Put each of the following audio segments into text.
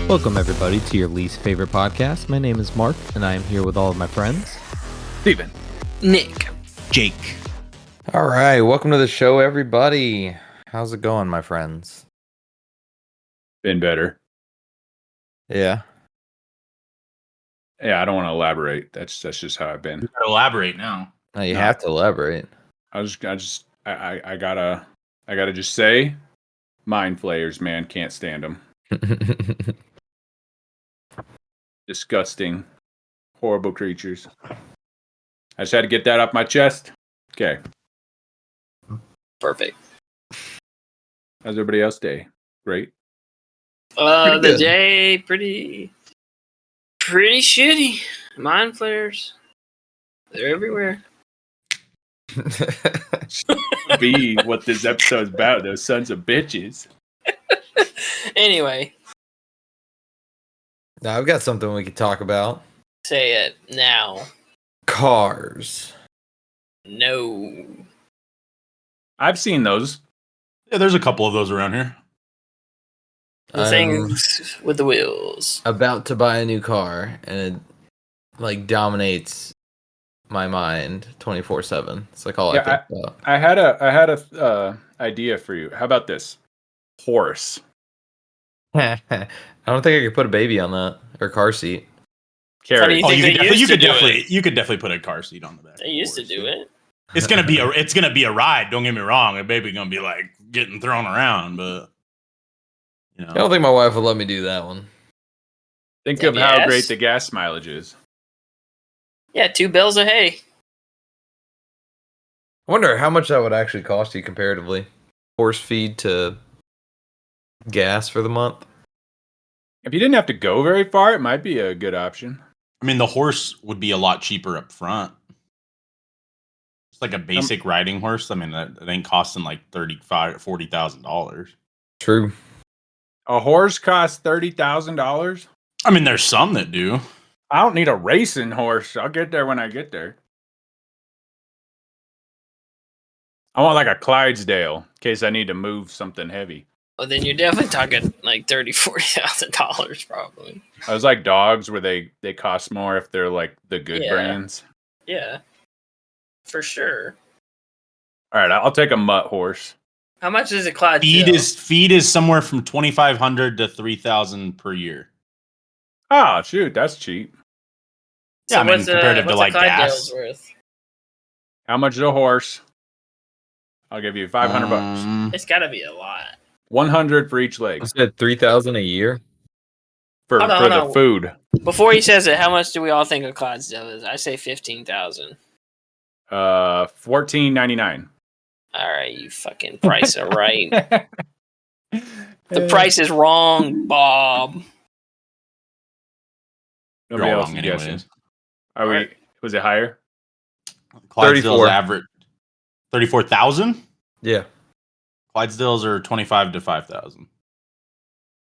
Welcome, everybody, to your least favorite podcast. My name is Mark, and I am here with all of my friends. Steven. Nick. Jake. All right, welcome to the show, everybody. How's it going, my friends? Been better. Yeah. Yeah, I don't want to elaborate. That's just how I've been. You gotta elaborate now. No, you have to elaborate. I gotta just say, mind flayers, man, can't stand them. Disgusting, horrible creatures. I just had to get that off my chest. Okay. Perfect. How's everybody else day? Great. The good. day pretty shitty. Mind flares. They're everywhere. Be what this episode's about, those sons of bitches. Anyway, Now, I've got something we could talk about. say it now. Cars. No. I've seen those. Yeah, there's a couple of those around here. The I'm things with the wheels. about to buy a new car, and it dominates my mind 24/7. It's all I Yeah, think about. I had a idea for you. How about this? Horse. I don't think I could put a baby on that or car seat. Carry. Funny. You think they used to do you could definitely put a car seat on the back. They used to do it. It's gonna be a ride. Don't get me wrong. A baby gonna be like getting thrown around, but you know. I don't think my wife would let me do that one. Think of how Yes. great the gas mileage is. Yeah, 2 bales of hay. I wonder how much that would actually cost you comparatively. Horse feed to gas for the month. If you didn't have to go very far, it might be a good option. I mean, the horse would be a lot cheaper up front. It's like a basic riding horse. I mean, that ain't costing like $40,000. True. A horse costs $30,000. I mean, there's some that do. I don't need a racing horse. I'll get there when I get there. I want like a Clydesdale in case I need to move something heavy. Well, then you're definitely talking like $40,000 probably. I was like dogs where they cost more if they're like the good Yeah. brands. Yeah, for sure. All right, I'll take a mutt horse. How much is a Clydesdale? Feed is somewhere from $2,500 to $3,000 per year. Oh, shoot, that's cheap. Yeah, I mean, what's comparative to what's like a Clydesdale's gas. worth? How much is a horse? I'll give you $500. It's got to be a lot. 100 for each leg I said $3,000 a year. for Hold on, the hold on. food. Before he says it, how much do we all think a Clydesdale is? I say 15,000. $14.99. All right, you fucking price are right. The price is wrong, Bob. Nobody You're all else wrong is guessing. anyways. Are we? Was it higher? Clydesdales 34. average 34,000. Yeah. Clydesdales are 25 to 5,000.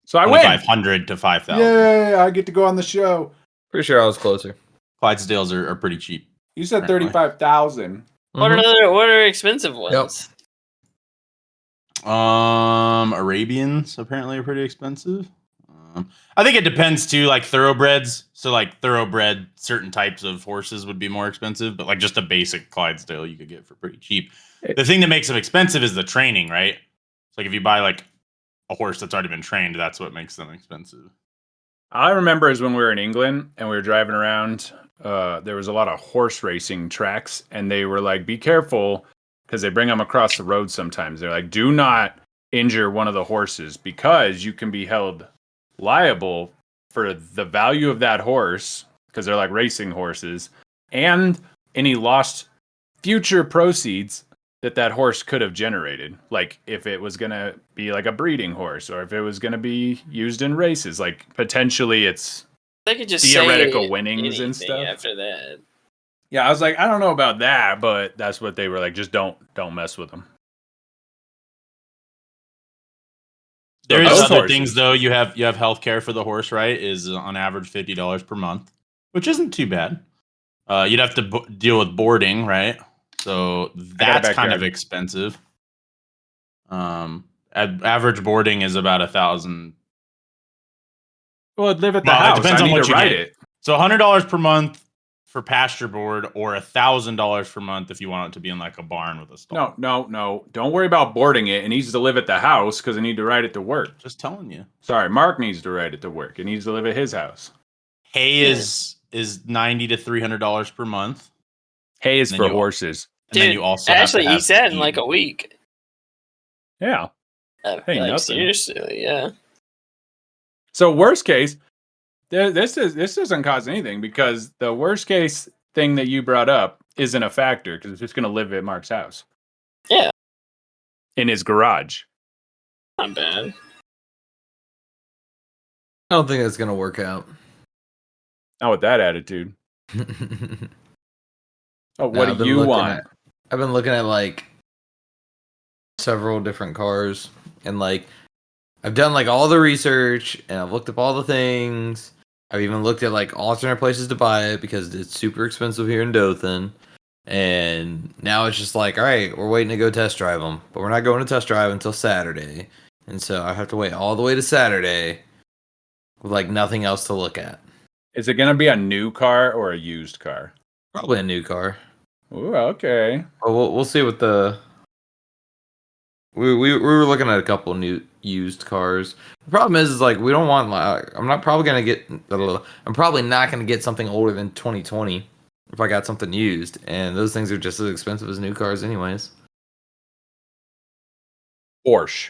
So I win. 2,500 to 5,000. Yeah, I get to go on the show. Pretty sure I was closer. Clydesdales are pretty cheap. You said Apparently. 35,000. What Mhm. are expensive ones? Arabians apparently are pretty expensive. I think it depends too, like thoroughbreds. So like thoroughbred, certain types of horses would be more expensive, but like just a basic Clydesdale you could get for pretty cheap. The thing that makes them expensive is the training, right? It's like if you buy like a horse that's already been trained, that's what makes them expensive. All I remember is when we were in England and we were driving around, there was a lot of horse racing tracks, and they were like, be careful, because they bring them across the road sometimes. They're like, do not injure one of the horses, because you can be held liable for the value of that horse, because they're like racing horses, and any lost future proceeds that horse could have generated. Like if it was going to be like a breeding horse, or if it was going to be used in races, like potentially it's They could just theoretical say winnings and anything stuff. after that. Yeah, I was like, I don't know about that, but that's what they were like, just don't mess with them. There's Those other horses. things though. You have healthcare for the horse, right? Is on average $50 per month, which isn't too bad. You'd have to deal with boarding, right? So that's kind of backyard. expensive. Average boarding is about $1,000 Well, I'd live at the Well, it house. depends I on need what to you ride get. it. So $100 per month for pasture board, or $1,000 per month if you want it to be in like a barn with a stall. No. Don't worry about boarding it. It needs to live at the house because I need to ride it to work. Just telling you. Sorry, Mark needs to ride it to work. It needs to live at his house. Hay is $90 to $300 per month. Hay is And for then you- horses. And then Dude, you also have to actually have eats that in feed. like a week. Yeah. Hey, nothing. Seriously, yeah. So worst case, this doesn't cause anything because the worst case thing that you brought up isn't a factor because it's just going to live at Mark's house. Yeah. In his garage. Not bad. I don't think that's gonna work out. Not with that attitude. Oh, what I've do been you looking want? at- I've been looking at like several different cars, and like I've done like all the research, and I've looked up all the things. I've even looked at like alternate places to buy it because it's super expensive here in Dothan. And now it's just like, all right, we're waiting to go test drive them, but we're not going to test drive until Saturday. And so I have to wait all the way to Saturday with like nothing else to look at. Is it going to be a new car or a used car? Probably a new car. Ooh, okay. But we'll see what the we were looking at a couple new used cars. The problem is like we don't want like I'm probably not gonna get something older than 2020 if I got something used, and those things are just as expensive as new cars anyways. Porsche.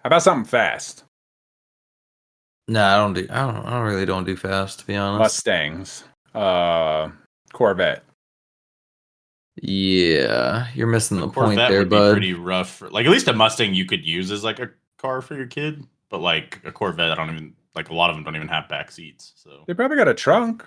How about something fast? No, I really don't do fast, to be honest. Mustangs. Corvette. Yeah, you're missing the point Corvette there, would be bud. pretty rough. Like at least a Mustang you could use as like a car for your kid, but like a Corvette, I don't even like. A lot of them don't even have back seats. So They probably got a trunk.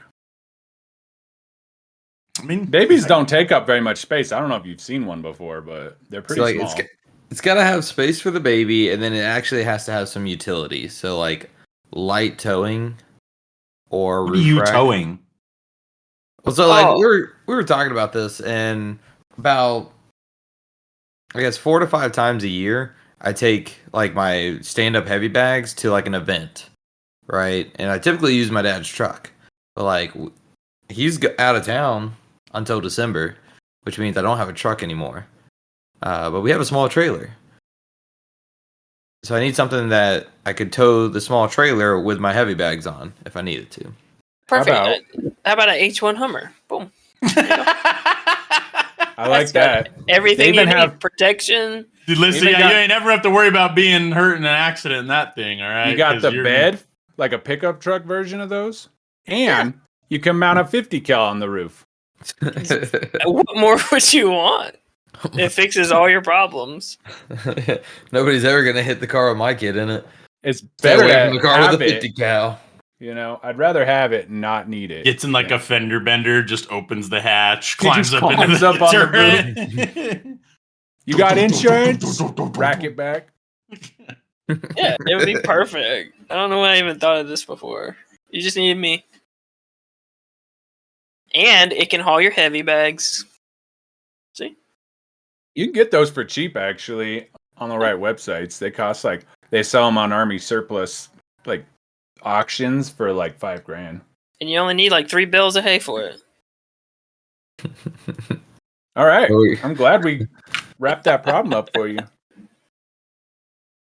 I mean, Babies don't take up very much space. I don't know if you've seen one before, but they're pretty So, like, small. it's got to have space for the baby, and then it actually has to have some utility. So like light towing or What are roof you rack. towing? Well, so like Oh. we were talking about this, and about I guess 4 to 5 times a year, I take like my stand-up heavy bags to like an event, right? And I typically use my dad's truck, but like he's out of town until December, which means I don't have a truck anymore. But we have a small trailer, so I need something that I could tow the small trailer with my heavy bags on if I needed to. Perfect. about- How about an H1 Hummer? Boom. I like That's got that. Everything They you even need. have- Protection. Dude, listen, Even you got- ain't never have to worry about being hurt in an accident in that thing. All right, You got 'Cause the you're- bed, like a pickup truck version of those, and you can mount a 50 cal on the roof. What more would you want? It fixes all your problems. Nobody's ever gonna hit the car with my kid in it. It's Stay better away to from the car have with a it. 50 cal. You know, I'd rather have it and not need it. Gets in like Yeah. a fender bender, just opens the hatch, He climbs just up into climbs the up on the turret. You got insurance? Rack it back. Yeah, it would be perfect. I don't know why I even thought of this before. You just need me. And it can haul your heavy bags. See? You can get those for cheap, actually, on the right websites. They cost like they sell them on Army Surplus, like auctions for like $5,000. And you only need like 3 bales of hay for it. All right, Oh, I'm glad we wrapped that problem up for you.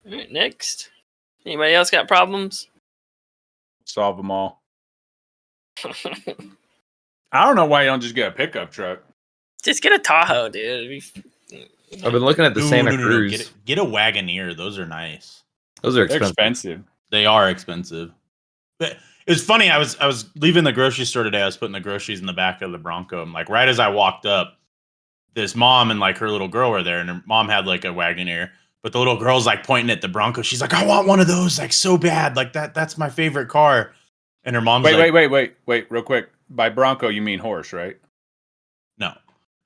All right, next. Anybody else got problems? Solve them all. I don't know why you don't just get a pickup truck. Just get a Tahoe, dude. I've been looking at the Santa Cruz. Get a Wagoneer. Those are nice. Those are They're expensive. expensive. They are expensive. But it was funny. I was leaving the grocery store today. I was putting the groceries in the back of the Bronco. And like right as I walked up, this mom and like her little girl were there, and her mom had like a Wagoneer. But the little girl's like pointing at the Bronco. She's like, "I want one of those, like so bad. Like that's my favorite car." And her mom's like, Wait, real quick. By Bronco, you mean horse, right? "No."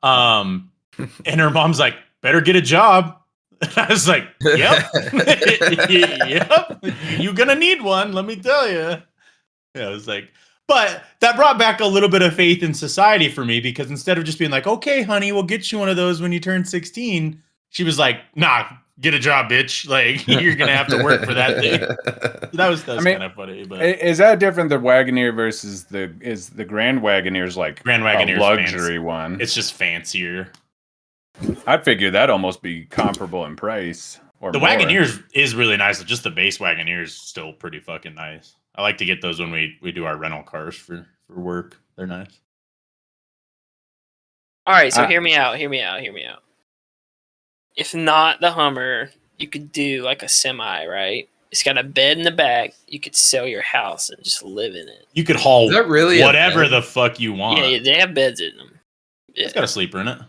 And her mom's like, "Better get a job." I was like, "Yep, yep. You're gonna need one. Let me tell you." Yeah, I was like, but that brought back a little bit of faith in society for me, because instead of just being like, "Okay, honey, we'll get you one of those when you turn 16," she was like, "Nah, get a job, bitch. Like you're gonna have to work for that thing. That's I mean, kind of funny, but Is that different? The Wagoneer versus the Grand Wagoneer's like Grand a Wagoneer's luxury fancy. one? It's just fancier. I figure that'd almost be comparable in price. Or The more. Wagoneer is really nice. Just the base Wagoneer is still pretty fucking nice. I like to get those when we do our rental cars for work. They're nice. All right, so Ah. hear me out. If not the Hummer, you could do like a semi, right? It's got a bed in the back. You could sell your house and just live in it. You could haul Is that really a whatever bed? the fuck you want. Yeah, they have beds in them. Yeah. It's got a sleeper in it.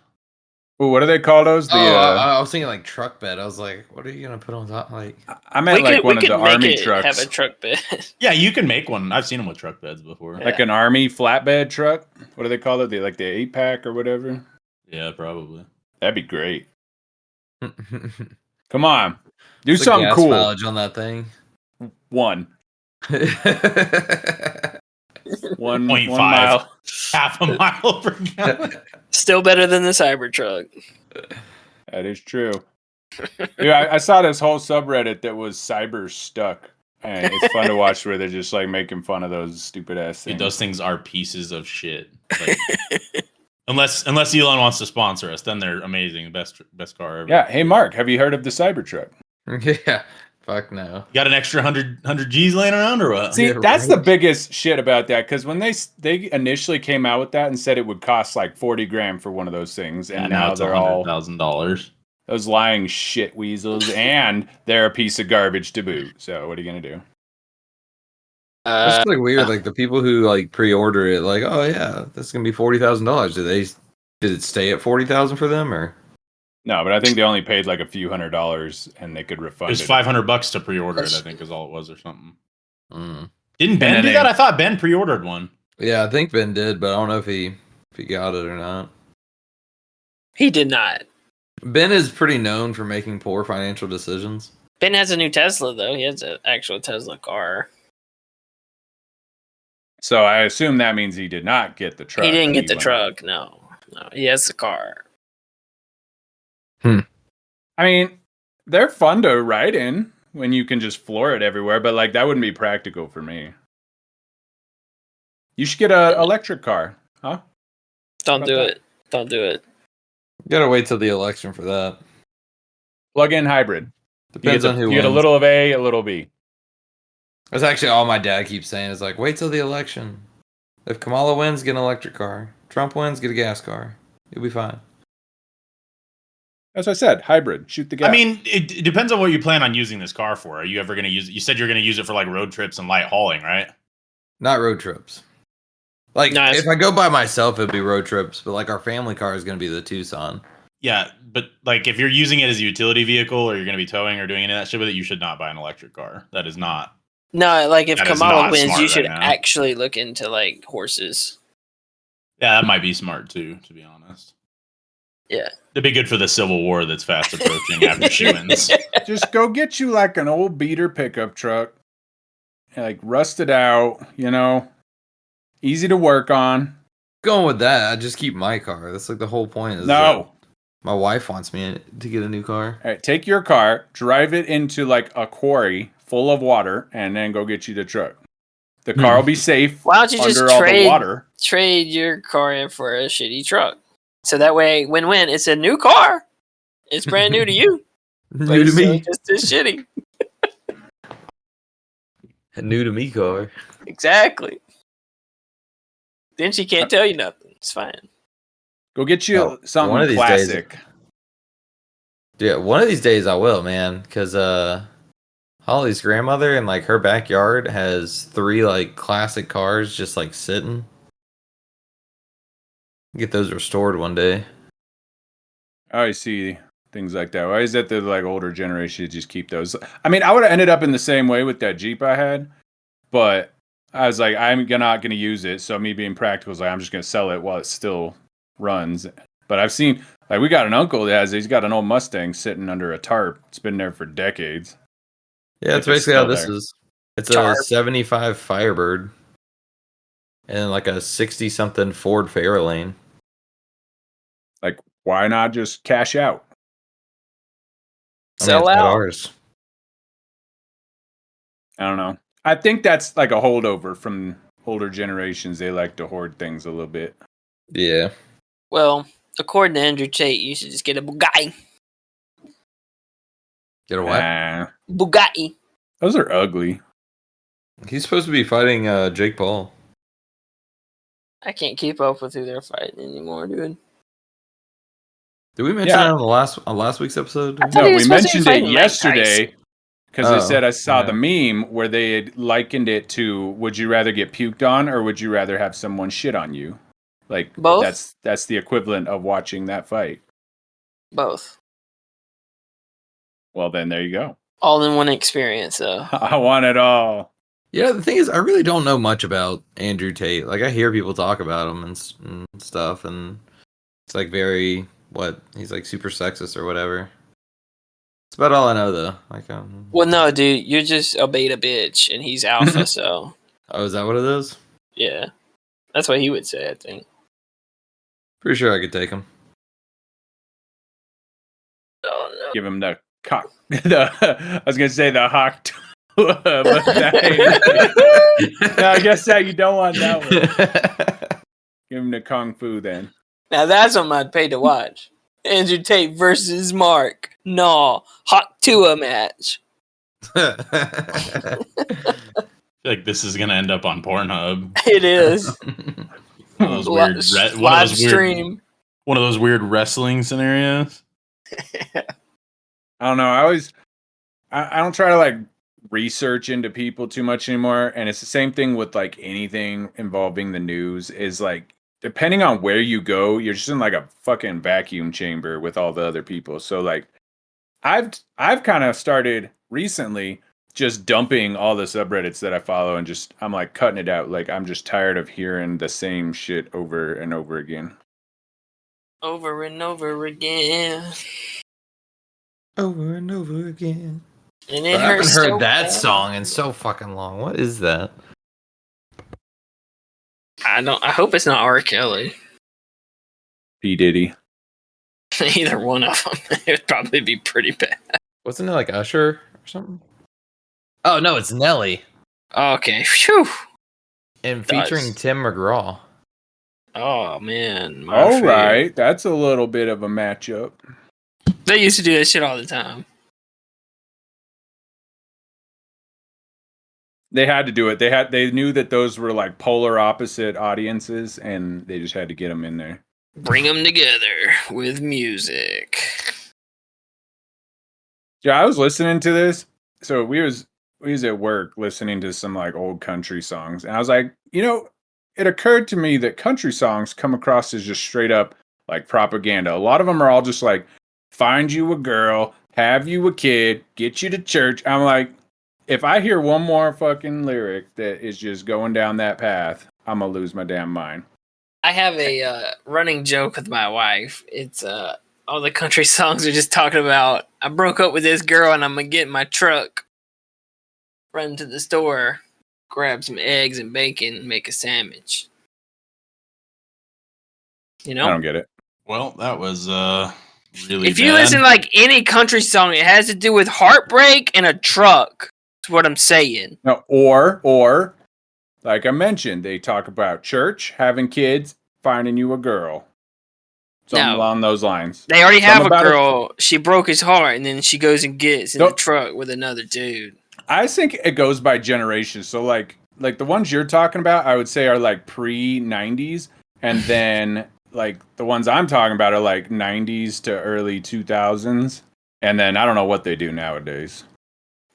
Ooh, what do they call those? The I was thinking like truck bed. I was like, what are you gonna put on top? Like, I meant like one of the army Have trucks, a truck bed. Yeah, you can make one. I've seen them with truck beds before. like an army flatbed truck. What do they call it? Like the 8-pack or whatever. Yeah, probably. That'd be great. it's Come on, do the something gas cool. mileage on that thing. One 0.5. mile. Half a mile per gallon. Still better than the Cybertruck. That is true. Yeah, I saw this whole subreddit that was cyber stuck, and it's fun to watch where they're just like making fun of those stupid ass things. Dude, those things are pieces of shit. Like, unless Elon wants to sponsor us, then they're amazing. Best car ever. Yeah. Hey, Mark, have you heard of the Cybertruck? Yeah, fuck no. You got an extra 100 G's laying around or what? See, Yeah, that's right. the biggest shit about that, because when they initially came out with that and said it would cost like 40 grand for one of those things, and And now it's they're all $100,000. those lying shit weasels, and they're a piece of garbage to boot. So what are you gonna do? That's like weird. Like the people who like pre-order it, like, oh yeah, this is gonna be $40,000. Did it stay at 40,000 for them or? No, but I think they only paid like a few $100s, and they could It refund was it. $500 to pre-order it, I think is all it was or something. Mm. Didn't Ben then do they- that? I thought Ben pre-ordered one. Yeah, I think Ben did, but I don't know if he got it or not. He did not. Ben is pretty known for making poor financial decisions. Ben has a new Tesla though. He has an actual Tesla car. So I assume that means he did not get the truck. He didn't get the went- truck. No, he has the car. I mean, they're fun to ride in when you can just floor it everywhere, but like that wouldn't be practical for me. You should get an electric car, huh? Don't How do about it. Don't do it. You gotta wait till the election for that. Plug-in hybrid. Depends on who you wins. get a little of A, a little B. That's actually all my dad keeps saying is like, wait till the election. If Kamala wins, get an electric car. Trump wins, get a gas car. You'll be fine. As I said, hybrid. Shoot the gap. I mean, it depends on what you plan on using this car for. Are you ever going to use it? You said you're going to use it for like road trips and light hauling, right? Not road trips. Like No, it's- if I go by myself, it'd be road trips. But like our family car is gonna be the Tucson. Yeah, but like if you're using it as a utility vehicle or you're going to be towing or doing any of that shit with it, you should not buy an electric car. That is not. No, like if That is Kamala not wins, smart you should right now. actually look into like horses. Yeah, that might be smart too, to be honest. Yeah. It'd be good for the Civil War that's fast approaching after she wins. just go get you like an old beater pickup truck, like rusted out, easy to work on. Going with that, I just keep my car. That's like the whole point. Is No. that my wife wants me to get a new car. All right, take your car, drive it into like a quarry full of water, and then go get you the truck. The car will be safe Why don't you just under all the trade water. your car in for a shitty truck? So that way, win-win. It's a new car. It's brand new to you. but New to it's still me. just as shitty. A new to me car. Exactly. Then she can't tell you nothing. It's fine. Go get you Oh, one of something these days- classic. Yeah, one of these days I will, man. Because Holly's grandmother in like her backyard has 3 like classic cars just like sitting. Get those restored one day. I see things like that. Why is that the like older generation just keep those? I mean, I would have ended up in the same way with that Jeep I had, but I was like, I'm not gonna use it. So me being practical is like, I'm just gonna sell it while it still runs. But I've seen like we got an uncle that he's got an old Mustang sitting under a tarp. It's been there for decades. Yeah, that's If it's basically how still this there. is. It's Tarp. a 75 Firebird and like a 60 something Ford Fairlane. Like, why not just cash out? Sell it's not out. ours. I don't know. I think that's like a holdover from older generations. They like to hoard things a little bit. Yeah. Well, according to Andrew Tate, you should just get a Bugatti. Get a what? Bugatti. Those are ugly. He's supposed to be fighting Jake Paul. I can't keep up with who they're fighting anymore, dude. Did we mention Yeah. that on last week's episode? I thought No, he we was supposed to be mentioned it fighting Mike yesterday because they Oh, said I saw yeah. the meme where they had likened it to: would you rather get puked on or would you rather have someone shit on you? Like Both? that's the equivalent of watching that fight. Both. Well, then there you go. All in one experience, though. I want it all. Yeah, the thing is, I really don't know much about Andrew Tate. Like, I hear people talk about him and stuff, and it's like very he's like super sexist or whatever. That's about all I know, though. Like, Well, no, dude, you're just a beta bitch, and he's alpha, so oh, is that what it is? yeah, that's what he would say. I think. Pretty sure I could take him. Oh no. Give him the cock. I was gonna say the hawk. But that ain't- no, I guess that you don't want that one. Give him the kung fu then. Now that's something I'd pay to watch. Andrew Tate versus Mark. No, Hawk Tua match. I feel like this is gonna end up on Pornhub. It is One of those weird, live stream. one of those weird wrestling scenarios. I don't know. I don't try to like research into people too much anymore. And it's the same thing with like anything involving the news is like, depending on where you go, you're just in like a fucking vacuum chamber with all the other people. So like, I've kind of started recently just dumping all the subreddits that I follow and just, I'm like cutting it out. Like, I'm just tired of hearing the same shit over and over again. Over and over again. Over and over again. And I it haven't hurts heard so that bad. song in so fucking long. What is that? I hope it's not R. Kelly. P. Diddy. Either one of them. It would probably be pretty bad. Wasn't it like Usher or something? Oh no, it's Nelly. Okay. Phew. And Does. featuring Tim McGraw. Oh man. my All favorite. right. That's a little bit of a matchup. They used to do that shit all the time. They had to do it. They knew that those were like polar opposite audiences, and they just had to get them in there. Bring them together with music. Yeah, I was listening to this. So we was at work listening to some like old country songs, and I was like, it occurred to me that country songs come across as just straight up like propaganda. A lot of them are all just like, find you a girl, have you a kid, get you to church. I'm like, if I hear one more fucking lyric that is just going down that path, I'm gonna lose my damn mind. I have a running joke with my wife. It's all the country songs are just talking about, I broke up with this girl and I'm going to get in my truck, run to the store, grab some eggs and bacon, make a sandwich. You I know? don't get it. Well, that was really If you bad. listen to like any country song, it has to do with heartbreak and a truck. That's what I'm saying. No, or like I mentioned, they talk about church, having kids, finding you a girl. Something No. along those lines. They already have Something a about it- girl. She broke his heart, and then she goes and gets in the Don't- truck with another dude. I think it goes by generations. So like the ones you're talking about, I would say are like pre-90s, and then like the ones I'm talking about are like 90s to early 2000s, and then I don't know what they do nowadays.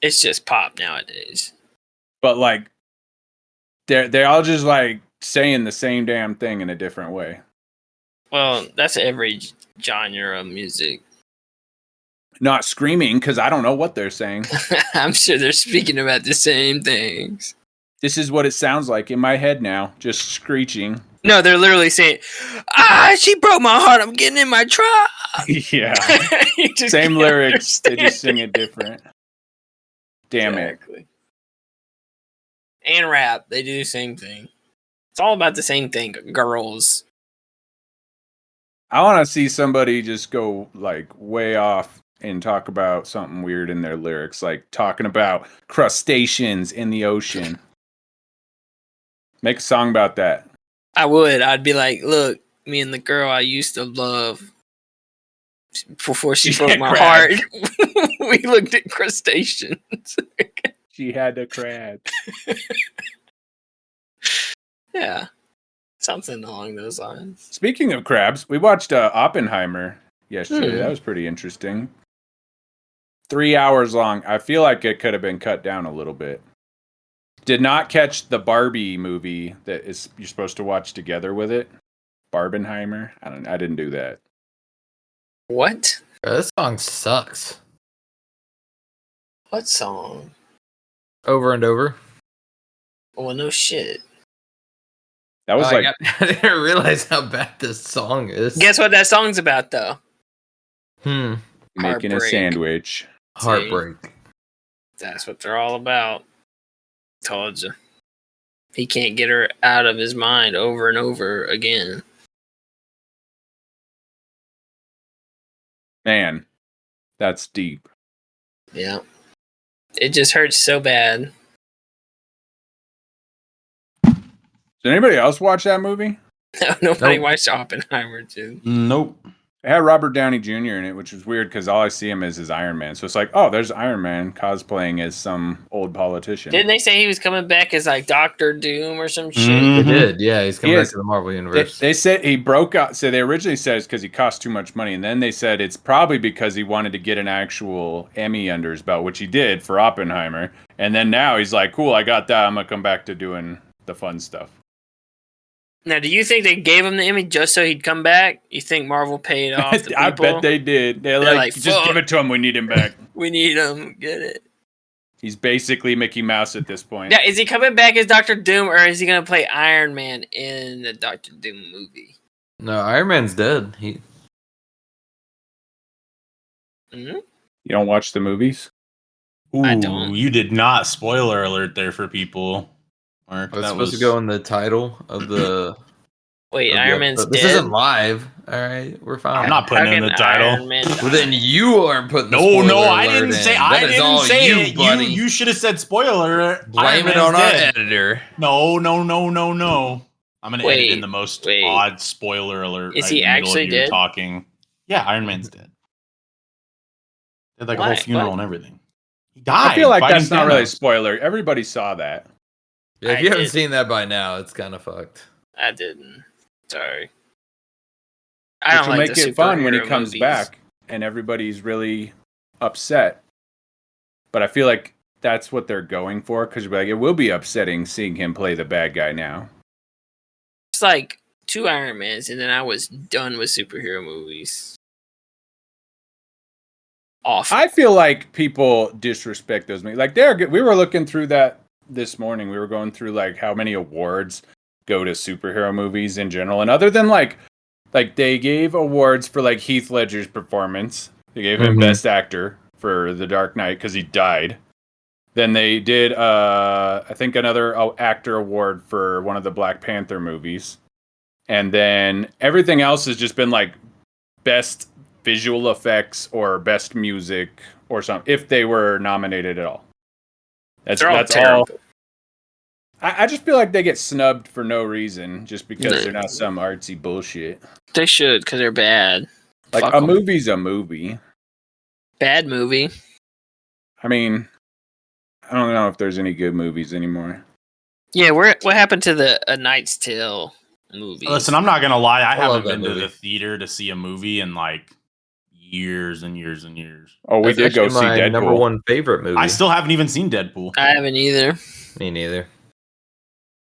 It's just pop nowadays. But like they're all just like saying the same damn thing in a different way. Well, that's every genre of music. Not screaming because I don't know what they're saying. I'm sure they're speaking about the same things. This is what it sounds like in my head now, just screeching. No, they're literally saying, she broke my heart. I'm getting in my truck. Yeah. You just Same can't lyrics, they just understand sing it different. Damn it. Exactly. And rap, they do the same thing. It's all about the same thing, girls. I want to see somebody just go like way off and talk about something weird in their lyrics, like talking about crustaceans in the ocean. Make a song about that. I would. I'd be like, look, me and the girl I used to love before she broke my heart. We looked at crustaceans. She had a crab. Yeah. Something along those lines. Speaking of crabs, we watched Oppenheimer yesterday. That was pretty interesting. 3 hours long. I feel like it could have been cut down a little bit. Did not catch the Barbie movie that is you're supposed to watch together with it. Barbenheimer. I didn't do that. What? This song sucks. What song? Over and over. Well, no shit. That was like I didn't realize how bad this song is. Guess what that song's about, though? making a Heartbreak. sandwich. Heartbreak. That's what they're all about. Told you. He can't get her out of his mind over and over again. Man, that's deep. Yeah. It just hurts so bad. Did anybody else watch that movie? Nobody Nope. watched Oppenheimer, dude. Nope. It had Robert Downey Jr. in it, which was weird because all I see him as is Iron Man. So it's like, oh, there's Iron Man cosplaying as some old politician. Didn't they say he was coming back as like Doctor Doom or some shit? They Mhm. did, yeah. He's coming He back is- to the Marvel They, universe. they said he broke out. So they originally said it's because he cost too much money, and then they said it's probably because he wanted to get an actual Emmy under his belt, which he did for Oppenheimer. And then now he's like, cool, I got that. I'm gonna come back to doing the fun stuff. Now, do you think they gave him the Emmy just so he'd come back? You think Marvel paid off the people? I bet they did. They're They're like, like, just "Fuck." give it to him. We need him back. We need him. Get it. He's basically Mickey Mouse at this point. Now, is he coming back as Doctor Doom, or is he going to play Iron Man in the Doctor Doom movie? No, Iron Man's dead. Hmm? You don't watch the movies? Ooh, I don't. you did not. Spoiler alert there for people. Mark, It's that supposed was to go in the title of the. Wait, of the Iron Man's episode. dead? This isn't live. All right, we're fine. I'm not putting it in How the can title. Iron Man Well, die? then you are putting. The No, spoiler I alert didn't in. say. That I is didn't all say you, it. buddy. You should have said spoiler alert. Blame Iron it Man's on our dead. editor. No. I'm gonna edit in the most wait. odd spoiler alert. Is right he in the middle of actually you dead? Talking. Yeah, Iron Man's dead. They had like a Why? whole funeral What? and everything. He died. I feel like fighting that's not really a Thanos. spoiler. Everybody saw that. Yeah, if I you haven't did. seen that by now, it's kind of fucked. I didn't. Sorry. I Which don't will like make the it fun when he superhero comes movies. back and everybody's really upset. But I feel like that's what they're going for because like, it will be upsetting seeing him play the bad guy now. It's like 2 Iron Mans, and then I was done with superhero movies. Awful. I feel like people disrespect those movies. Like they're good. We were looking through that this morning. We were going through like how many awards go to superhero movies in general, and other than like they gave awards for like Heath Ledger's performance. They gave him Mhm. Best Actor for The Dark Knight because he died. Then they did, I think, another actor award for one of the Black Panther movies, and then everything else has just been like best visual effects or best music or something if they were nominated at all. They're all That's terrible. all. I just feel like they get snubbed for no reason just because No. they're not some artsy bullshit. They should, because they're bad. Like Fuck a 'em. movie's a movie. Bad movie. I mean, I don't know if there's any good movies anymore. Yeah, what happened to the A Knight's Tale movies? Listen, I'm not gonna lie. I love haven't that been to movie. the theater to see a movie in like years and years and years. Oh, we That's did go actually see my Deadpool. number one favorite movie. I still haven't even seen Deadpool. I haven't either. Me neither.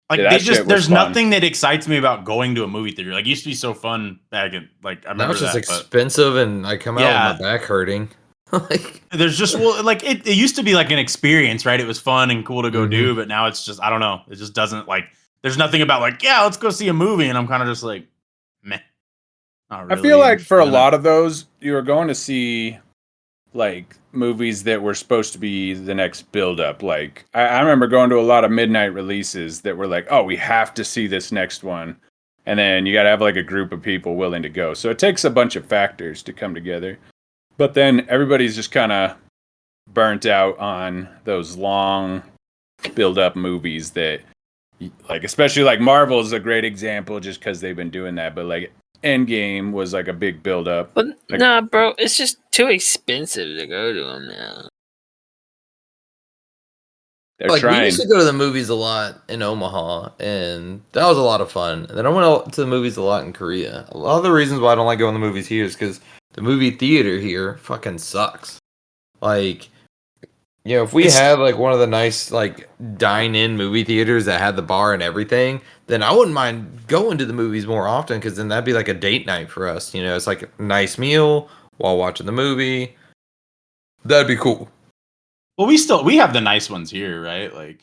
Like Yeah, that shit was there's fun. nothing that excites me about going to a movie theater. Like it used to be so fun back in like I Now remember it's just that. But expensive, and I come out Yeah. with my back hurting. Like, there's just like it used to be like an experience, right? It was fun and cool to go Mhm. do, but now it's just I don't know. It just doesn't like there's nothing about like, yeah, let's go see a movie, and I'm kind of just like meh. Not I really feel like for a interested in it. lot of those, you were going to see like movies that were supposed to be the next build up. Like I remember going to a lot of midnight releases that were like, oh, we have to see this next one. And then you got to have like a group of people willing to go. So it takes a bunch of factors to come together. But then everybody's just kind of burnt out on those long build-up movies that, like, especially like Marvel is a great example just because they've been doing that. But like Endgame was like a big build-up. But Like- nah, bro, it's just too expensive to go to them now. They're Like we trying. used to go to the movies a lot in Omaha, and that was a lot of fun. And then I went out to the movies a lot in Korea. A lot of the reasons why I don't like going to the movies here is because the movie theater here fucking sucks. Like, you know, if we had like one of the nice like dine-in movie theaters that had the bar and everything, then I wouldn't mind going to the movies more often because then that'd be like a date night for us. You know, it's like a nice meal while watching the movie. That'd be cool. Well, we have the nice ones here, right? Like,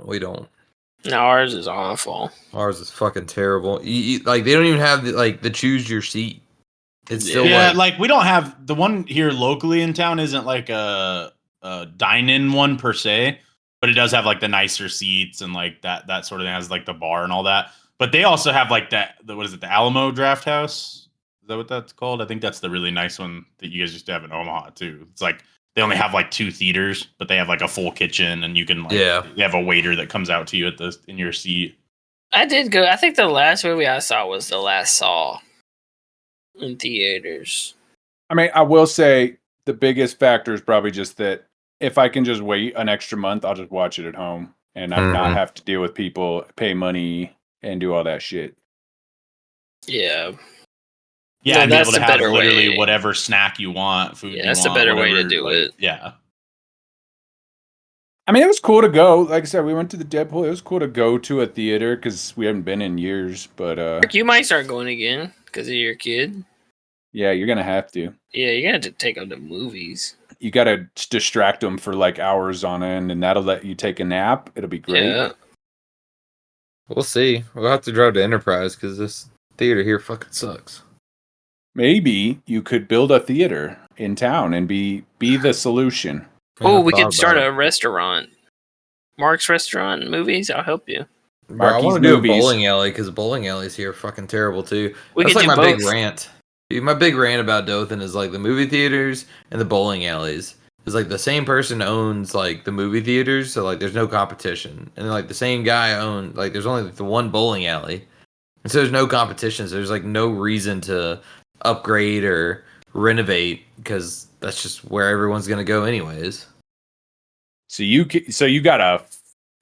We don't. No, ours is awful. Ours is fucking terrible. Like they don't even have the choose your seat. It's still yeah, like like we don't have the one here locally in town. Isn't like a dine-in one per se, but it does have like the nicer seats and like that sort of thing. Has like the bar and all that. But they also have like what is it? The Alamo Draft House. Is that what that's called? I think that's the really nice one that you guys used to have in Omaha too. It's like they only have like 2 theaters, but they have like a full kitchen, and you can like they have a waiter that comes out to you in your seat. I did go. I think the last movie I saw was The Last Saw in theaters. I mean, I will say the biggest factor is probably just that if I can just wait an extra month, I'll just watch it at home and not have to deal with people, pay money, and do all that shit. Yeah. Yeah, No, and be that's able to the have better literally way. whatever snack you want, food. Yeah, that's you the want, better way to whatever, do like, it. Yeah. I mean, it was cool to go. Like I said, we went to the Deadpool. It was cool to go to a theater because we haven't been in years. But Mark, you might start going again because of your kid. yeah, you're gonna have to. Yeah, you're gonna have to take them to movies. You gotta distract them for like hours on end, and that'll let you take a nap. It'll be great. Yeah. we'll see. We'll have to drive to Enterprise because this theater here fucking sucks. Maybe you could build a theater in town and be the solution. Oh, I we thought could start about a restaurant. Mark's Restaurant Movies. I'll help you. it. Bro, I Marky's want to do a Movies. bowling alley because bowling alleys here are fucking terrible too. We That's could like do my both. big rant. Dude, my big rant about Dothan is like the movie theaters and the bowling alleys. It's like the same person owns like the movie theaters, so like there's no competition. And then like the same guy owns like there's only like the one bowling alley. And so there's no competition, so there's like no reason to upgrade or renovate because that's just where everyone's gonna go anyways. So you got a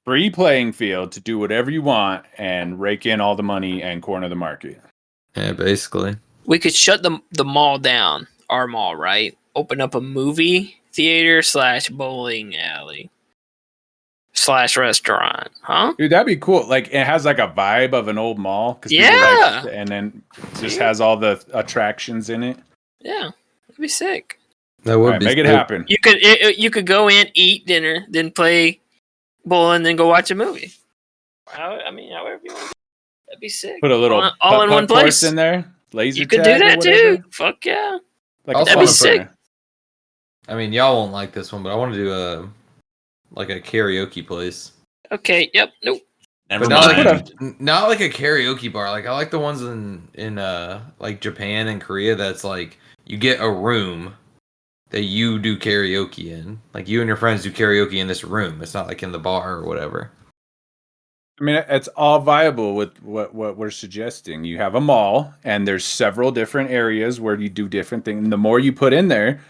free playing field to do whatever you want and rake in all the money and corner the market. Yeah, basically. We could shut the mall down. Our mall, right? Open up a movie theater / bowling alley / restaurant, huh? Dude, that'd be cool. Like it has like a vibe of an old mall. Yeah. And then just has all the attractions in it. Yeah, that'd be sick. That All would right, be make it sick. happen. You could go in, eat dinner, then play bowling, then go watch a movie. I mean, however you want. That'd be sick. Put a little all in one putt-putt course place in there. Laser You could do tag or that whatever. too. Fuck yeah. Like Also, a That'd be fun sick. corner. I mean, y'all won't like this one, but I want to do a karaoke place. Okay. Yep. Nope. Never But not mind. like, not like a karaoke bar. Like I like the ones in like Japan and Korea that's like you get a room that you do karaoke in. Like you and your friends do karaoke in this room. It's not like in the bar or whatever. I mean, it's all viable with what we're suggesting. You have a mall, and there's several different areas where you do different things. And the more you put in there,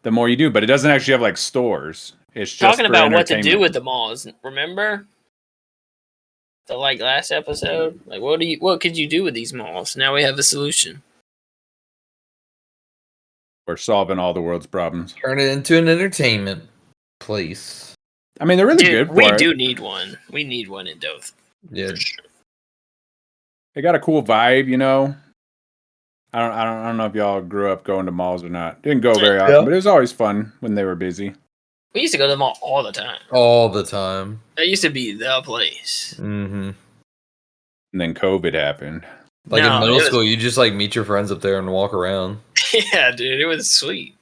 the more you do. But it doesn't actually have like stores. It's just Talking for about what to do entertainment. with the malls. Remember the last episode? Like what could you do with these malls? Now we have a solution. We're solving all the world's problems. Turn it into an entertainment place. I mean, they're really Dude, good for we it. do need one. We need one in Dothan. Yeah. For sure. They got a cool vibe, you know. I don't know if y'all grew up going to malls or not. Didn't go very often, but it was always fun when they were busy. We used to go to the mall all the time. All the time. That used to be the place. Mm-hmm. And then COVID happened. Like No, in middle it was- school, you just like meet your friends up there and walk around. Yeah, dude, it was sweet.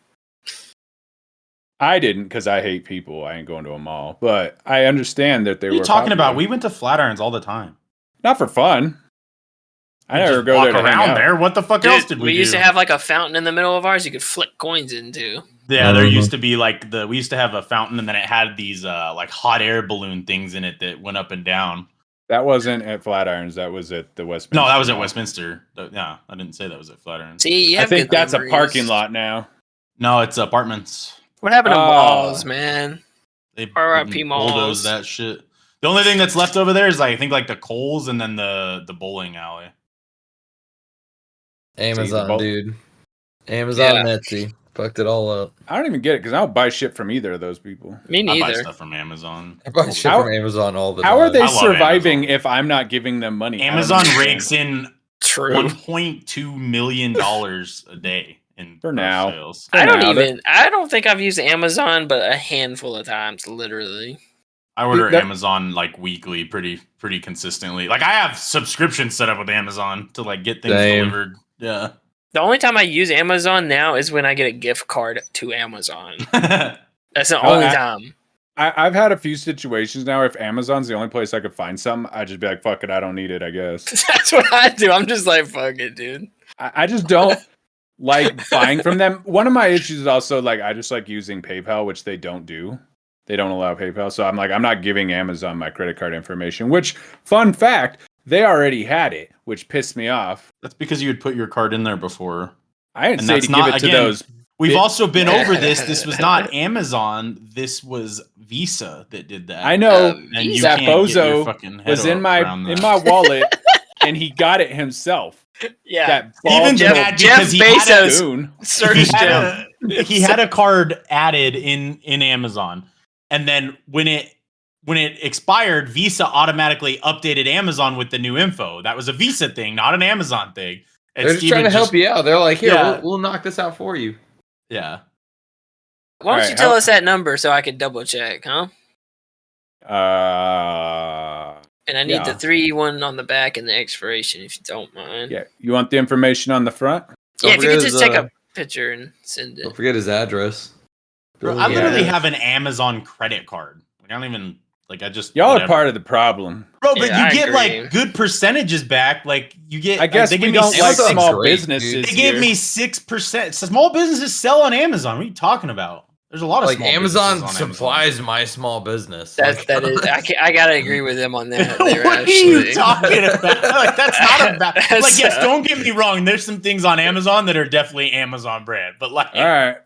I didn't because I hate people. I ain't going to a mall, but I understand that they What are were you talking about? popular. We went to Flatirons all the time. Not for fun. I never Just go walk there to hang around out. there. What the fuck else did we do? used to have like a fountain in the middle of ours you could flick coins into. Yeah, there used to be like we used to have a fountain, and then it had these like hot air balloon things in it that went up and down. That wasn't at Flatirons. That was at the Westminster. No, that was at Westminster. Yeah, I didn't say that was at Flatiron. See, you I have think good that's memories. a parking lot now. No, it's apartments. What happened to Oh. malls, man? They R.I.P. bulldozed malls. that shit. The only thing that's left over there is like I think like the Kohl's and then the bowling alley. Amazon, both- dude. Amazon Yeah. and Etsy fucked it all up. I don't even get it because I don't buy shit from either of those people. Me I buy neither. stuff from Amazon. I buy shit How- from Amazon all the time. How are they I love surviving Amazon. if I'm not giving them money? I don't Amazon understand. rakes in True. $1.2 million a day in For gross now. sales. I don't now, that- even. I don't think I've used Amazon, but a handful of times, literally. I order That- Amazon like weekly, pretty consistently. Like I have subscriptions set up with Amazon to like get things Same. delivered. Yeah. The only time I use Amazon now is when I get a gift card to Amazon. That's the Oh, only I- time. I've had a few situations now. If Amazon's the only place I could find something, I'd just be like, fuck it, I don't need it, I guess. That's what I do. I'm just like, fuck it, dude. I just don't like buying from them. One of my issues is also like, I just like using PayPal, which they don't do. They don't allow PayPal. So I'm like, I'm not giving Amazon my credit card information, which, fun fact, they already had it, which pissed me off. That's because you had put your card in there before. I didn't And say that's to not- give it to again, those. We've Bit- also been over this. This was not Amazon. This was Visa that did that. I know And you that can't get your bozo fucking head was in around my that. wallet, and he got it himself. Yeah. That Even bald Jeff- little Jeff because he had a- Bezos. goon. Searched he, him. had he had a card added in Amazon, and then when it expired, Visa automatically updated Amazon with the new info. That was a Visa thing, not an Amazon thing. And They're just trying to help you out. They're like, here, Yeah. we'll knock this out for you. Yeah. Why don't Alright, you tell how- us that number so I can double check, huh? And I need Yeah. the 3-1 on the back and the expiration, if you don't mind. Yeah, you want the information on the front? Yeah, Don't if you could forget just his, take a picture and send it. Don't forget his address. Bro, I Yeah. literally have an Amazon credit card. Like, I don't even like. I just Y'all whatever. are part of the problem. Bro, but Yeah, you I get agree. like good percentages back. Like you get. I guess they we give me don't like Amazon's small great, businesses. dude. They gave here. me 6%. Small businesses sell on Amazon. What are you talking about? There's a lot of Like small Amazon businesses on supplies my small business. That is, I gotta agree with them on that. There, What are you actually. talking about? Like that's not a bad. Like That's, yes, don't get me wrong. There's some things on Amazon that are definitely Amazon brand, but like, All right.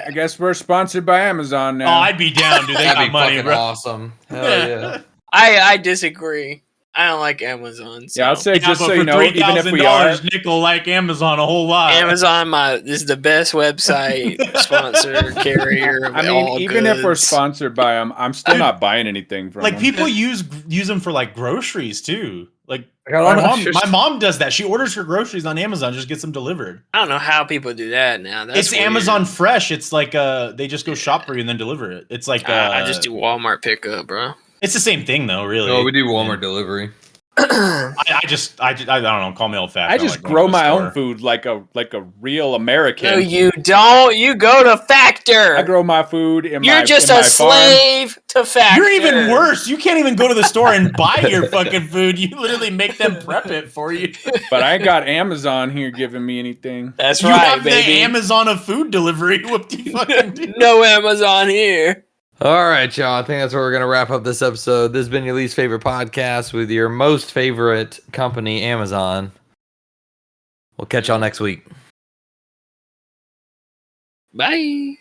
I guess we're sponsored by Amazon oh, now. I'd be down, dude. They That'd got be money, fucking bro. awesome. Hell yeah. I disagree. I don't like Amazon. So. Yeah, I'll say Yeah, just but so for you know, even if we are, $3,000, nickel like Amazon a whole lot. Amazon, this is the best website sponsor carrier. Of I mean, all even if we're goods. sponsored by them, I'm still not buying anything from Like them. people use them for like groceries too. Like I got my all mom, my my mom does that. She orders her groceries on Amazon, just gets them delivered. I don't know how people do that now. That's It's weird. Amazon Fresh. It's like they just go shop for you and then deliver it. It's like I just do Walmart pickup, bro. It's the same thing though, really. No, we do Walmart delivery. I don't know. Call me old fashioned. I just grow my own food like a real American. No, you don't. You go to Factor. I grow my food in You're my just in a my farm. slave to Factor. You're even worse. You can't even go to the store and buy your fucking food. You literally make them prep it for you. But I ain't got Amazon here giving me anything. That's You right, have baby. the Amazon of food delivery. What do you fucking do? No Amazon here. All right, y'all. I think that's where we're going to wrap up this episode. This has been your least favorite podcast with your most favorite company, Amazon. We'll catch y'all next week. Bye.